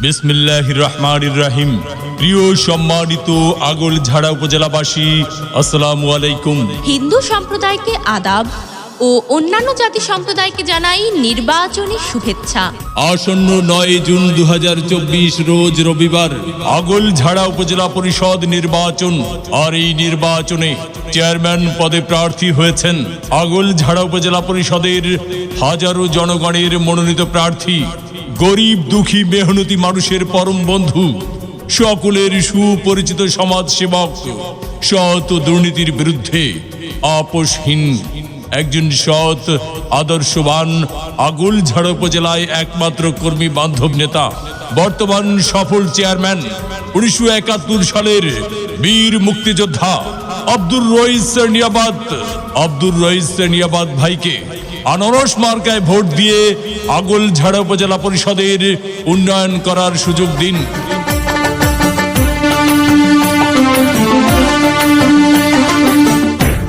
বিসমিল্লাহির রহমানির রহিম। প্রিয় সম্মানিত আগলঝাড়া উপজেলাবাসী, আসসালামু আলাইকুম। হিন্দু সম্প্রদায়কে আদাব ও অন্যান্য জাতি সম্প্রদায়কে জানাই নির্বাচনী শুভেচ্ছা। আসন্ন 9 জুন 2024 রোজ রবিবার আগলঝাড়া উপজেলা পরিষদ নির্বাচন। আর এই নির্বাচনে চেয়ারম্যান পদে প্রার্থী হয়েছেন আগলঝাড়া উপজেলা পরিষদের হাজারো জনগণের মনোনীত প্রার্থী, গরিব দুঃখী মেহনতি মানুষের পরম বন্ধু, সকলের সুপরিচিত সমাজসেবক, সৎ দুর্নীতির বিরুদ্ধে আপোষহীন একজন সৎ আদর্শবান আগলঝাড়া উপজেলায় একমাত্র কর্মী বান্ধব নেতা, বর্তমান সফল চেয়ারম্যান, 1971 সালের বীর মুক্তিযোদ্ধা আব্দুর রইস নিয়াবাদ ভাইকে আনারস মার্কায় ভোট দিয়ে আগলঝাড়া উপজেলা পরিষদের উন্নয়ন করার সুযোগ দিন।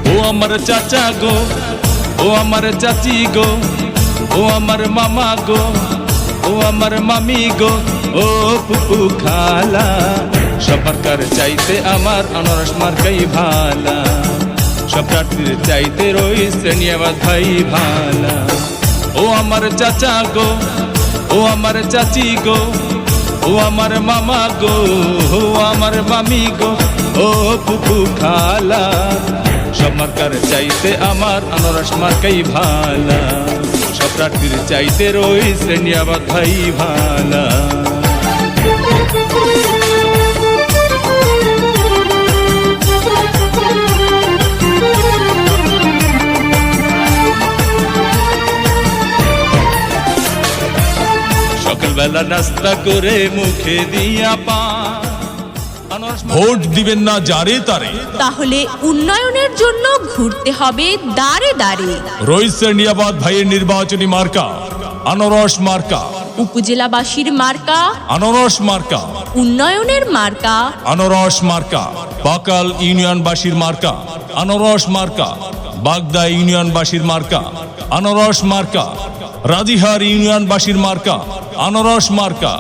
ও আমার চাচা গো, ও আমার চাচি গো, ও আমার মামা গো, ও আমার মামি গো, ও পুপু খালা, সবার চাইতে আমার আনারস মার্কাই ভালা, সব প্রার্থীর চাইতে রইস নিয়াবাদ ভাই ভালা। ও আমার চাচা গো, ও আমার চাচি গো, ও আমার মামা গো, ও আমার মামি গো, ও পুপু খালা, সব মার্কার চাইতে আমার আনারস মার্কাই ভালা, সব প্রার্থীর চাইতে রইস নিয়াবাদ ভাই ভালা। সকালবেলা নাস্তা করে মুখে দিয়া পান, ভোট দিবেন না যারে তারে, তাহলে উন্নয়নের জন্য ঘুরতে হবে দাঁড়ে দাঁড়ে। রইস নিয়াবাদ ভাইয়ের নির্বাচনী মার্কা আনারস মার্কা, উপজেলাবাসীর মার্কা আনারস মার্কা, উন্নয়নের মার্কা, আনারস মার্কা, বাকাল ইউনিয়নবাসীর মার্কা আনারস মার্কা, বাগদা ইউনিয়নবাসীর মার্কা আনারস মার্কা, রাজিহার ইউনিয়নবাসীর মার্কা আনারস মার্কা।